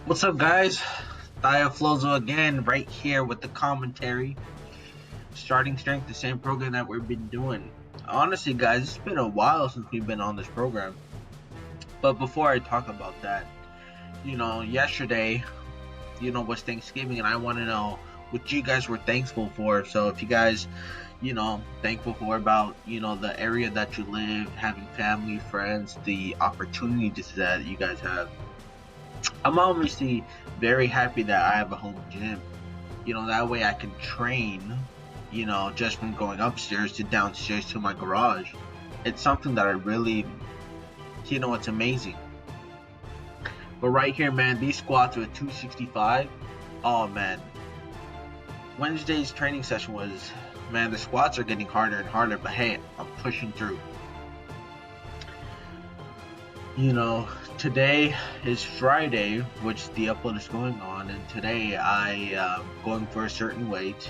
What's up, guys? Thaya Flozo again, right here with the commentary. Starting strength, the same program that we've been doing. Honestly, guys, it's been a while since we've been on this program. But before I talk about that, yesterday, was Thanksgiving, and I want to know what you guys were thankful for. So if you guys, thankful for about, the area that you live, having family, friends, the opportunities that you guys have. I'm obviously very happy that I have a home gym. That way I can train, just from going upstairs to downstairs to my garage. It's something that I really, it's amazing. But right here, man, these squats with 265, oh man. Wednesday's training session was, man, the squats are getting harder and harder, but hey, I'm pushing through. Today is Friday, which the upload is going on, and today I am going for a certain weight,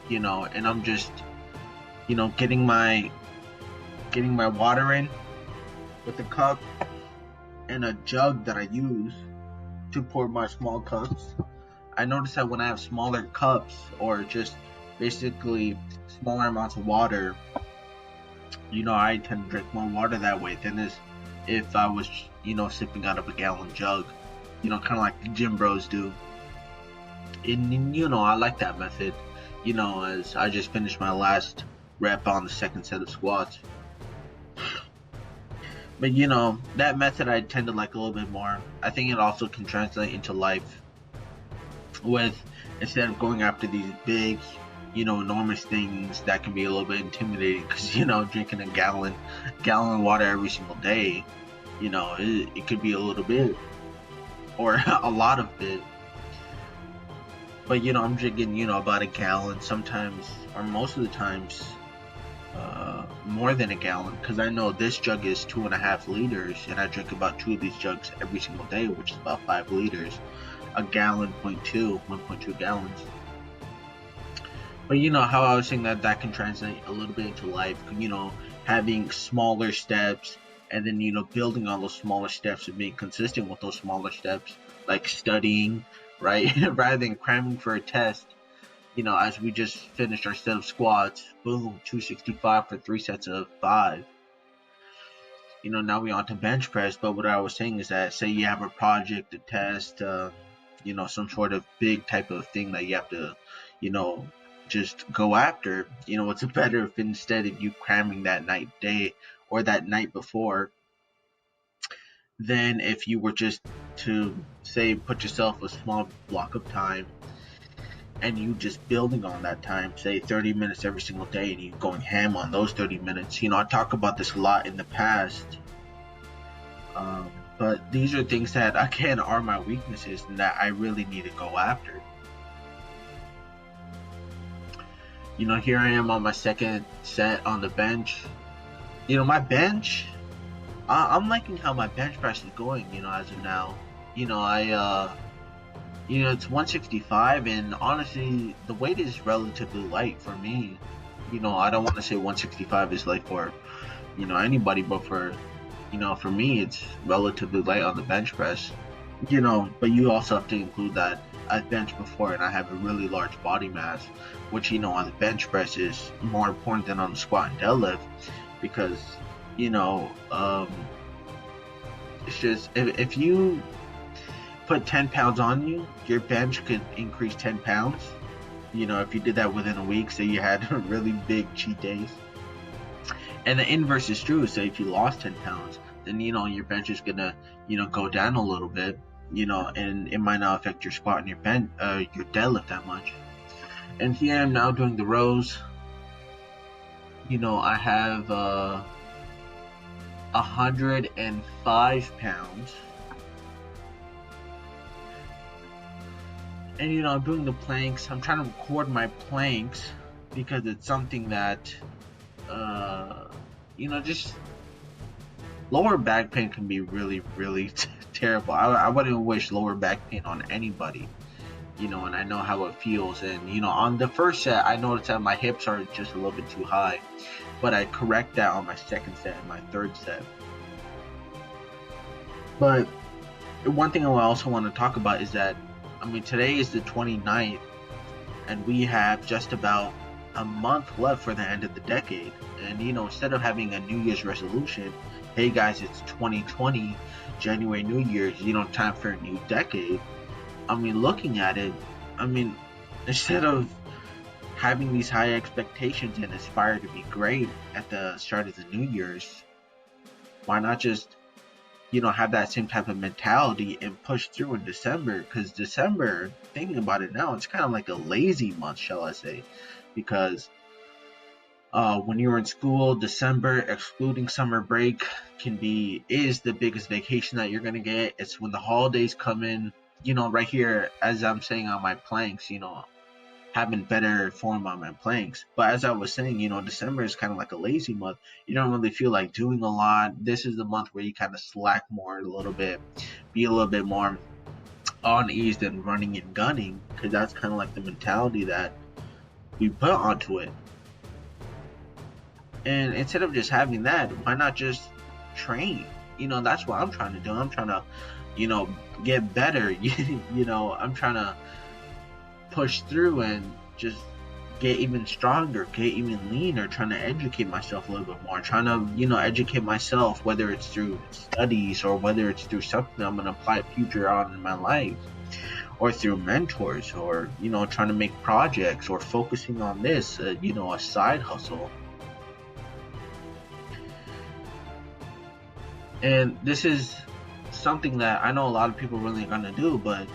and I'm just, getting my water in with a cup and a jug that I use to pour my small cups. I notice that when I have smaller cups or just basically smaller amounts of water, I tend to drink more water that way than if I was, sipping out of a gallon jug, kind of like the gym bros do. And, I like that method, as I just finished my last rep on the second set of squats. But, that method I tend to like a little bit more. I think it also can translate into life with, instead of going after these big, enormous things that can be a little bit intimidating, because drinking a gallon of water every single day, it could be a little bit or a lot of it. But I'm drinking about a gallon, sometimes or most of the times more than a gallon, because I know this jug is 2.5 liters, and I drink about 2 of these jugs every single day, which is about 5 liters. A gallon, 1.2 gallons. But how I was saying that can translate a little bit into life, having smaller steps, and then building on those smaller steps and being consistent with those smaller steps, like studying, right? Rather than cramming for a test. As we just finished our set of squats, boom, 265 for 3 sets of 5. Now we on to bench press. But what I was saying is that, say you have a project, a test, some sort of big type of thing that you have to, just go after. It's better if instead of you cramming that day or that night before, than if you were just to, say, put yourself a small block of time and you just building on that time, say 30 minutes every single day, and you going ham on those 30 minutes. I talk about this a lot in the past, but these are things that, again, are my weaknesses and that I really need to go after. Here I am on my second set on the bench. My bench, I'm liking how my bench press is going, as of now. It's 165, and honestly, the weight is relatively light for me. I don't want to say 165 is light for, anybody, but for me, it's relatively light on the bench press. But you also have to include that I've benched before and I have a really large body mass, which, on the bench press is more important than on the squat and deadlift, because, it's just, if you put 10 pounds on you, your bench could increase 10 pounds. If you did that within a week, say you had really big cheat days. And the inverse is true. So if you lost 10 pounds, then, your bench is gonna, go down a little bit, and it might not affect your squat and your deadlift that much. And here I'm now doing the rows. I have 105 pounds. And I'm doing the planks. I'm trying to record my planks because it's something that, just lower back pain can be really, really terrible. I wouldn't wish lower back pain on anybody, and I know how it feels. And, on the first set, I noticed that my hips are just a little bit too high, but I correct that on my second set and my third set. But one thing I also want to talk about is that, I mean, today is the 29th, and we have just about a month left for the end of the decade. And, instead of having a New Year's resolution, hey guys, it's 2020, January New Year's, time for a new decade. I mean, looking at it, I mean, instead of having these high expectations and aspire to be great at the start of the New Year's, why not just have that same type of mentality and push through in December? Because December, thinking about it now, it's kind of like a lazy month, shall I say? Because when you're in school, December, excluding summer break, is the biggest vacation that you're gonna get. It's when the holidays come in. Right here, as I'm saying on my planks, having better form on my planks. But as I was saying, December is kind of like a lazy month. You don't really feel like doing a lot. This is the month where you kind of slack more a little bit, be a little bit more on ease than running and gunning, because that's kind of like the mentality that we put onto it. And instead of just having that, why not just train? That's what I'm trying to do. I'm trying to, get better. I'm trying to push through and just get even stronger, get even leaner, trying to educate myself a little bit more, trying to, educate myself, whether it's through studies or whether it's through something I'm going to apply future on in my life, or through mentors, or, trying to make projects, or focusing on this, a side hustle. And this is something that I know a lot of people really are going to do, but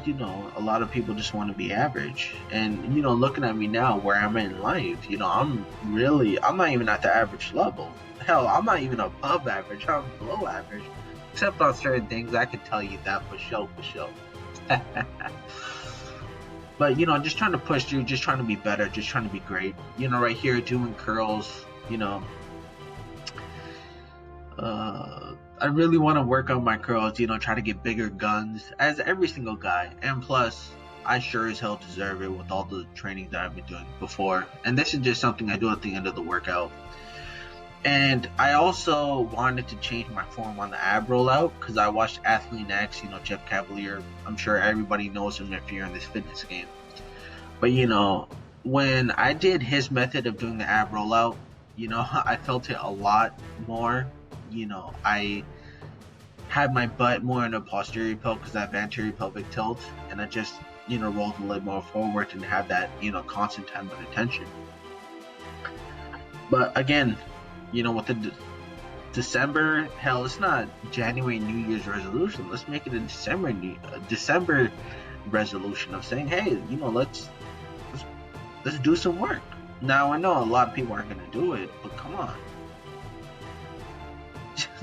a lot of people just want to be average. And looking at me now where I'm in life, I'm not even at the average level. Hell, I'm not even above average. I'm below average, except on certain things. I can tell you that for sure. But just trying to push through, just trying to be better, just trying to be great. Right here doing curls. I really want to work on my curls, try to get bigger guns, as every single guy. And plus, I sure as hell deserve it with all the training that I've been doing before. And this is just something I do at the end of the workout. And I also wanted to change my form on the ab rollout, because I watched Athlete X, Jeff Cavalier. I'm sure everybody knows him if you're in this fitness game. But when I did his method of doing the ab rollout, I felt it a lot more. I had my butt more in a posterior pelt because I have anterior pelvic tilt, and I just, rolled a little more forward and have that, constant time of attention. But again, with the December, hell, it's not January New Year's resolution. Let's make it a December resolution of saying, hey, let's do some work. Now I know a lot of people aren't gonna do it, but come on.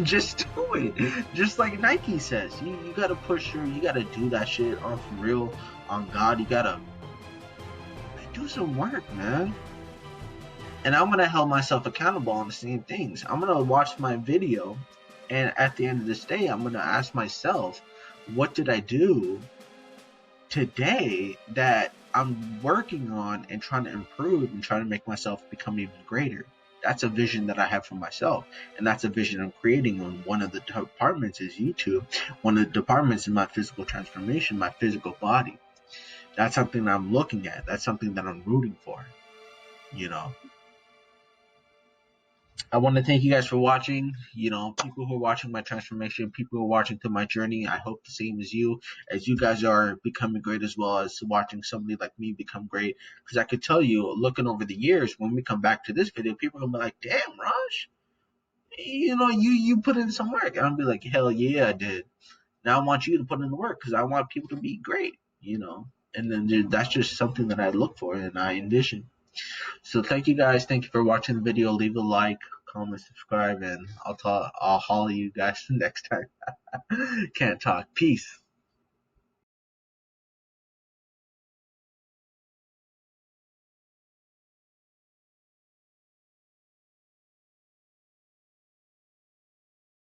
Just do it. Just like Nike says, you gotta push through. You gotta do that shit on for real, on God. You gotta do some work, man. And I'm gonna hold myself accountable on the same things. I'm gonna watch my video, and at the end of this day, I'm gonna ask myself, what did I do today that I'm working on and trying to improve and trying to make myself become even greater? That's a vision that I have for myself, and that's a vision I'm creating on one of the departments is YouTube. One of the departments is my physical transformation, my physical body. That's something that I'm looking at. That's something that I'm rooting for. I want to thank you guys for watching. People who are watching my transformation, people who are watching through my journey. I hope the same as you guys are becoming great, as well as watching somebody like me become great. Because I could tell you, looking over the years, when we come back to this video, people are gonna be like, "Damn, Raj, you put in some work," and I'll be like, "Hell yeah, I did." Now I want you to put in the work because I want people to be great. And then that's just something that I look for and I envision. So thank you guys. Thank you for watching the video. Leave a like, comment, subscribe, and I'll holler you guys next time. Can't talk. Peace.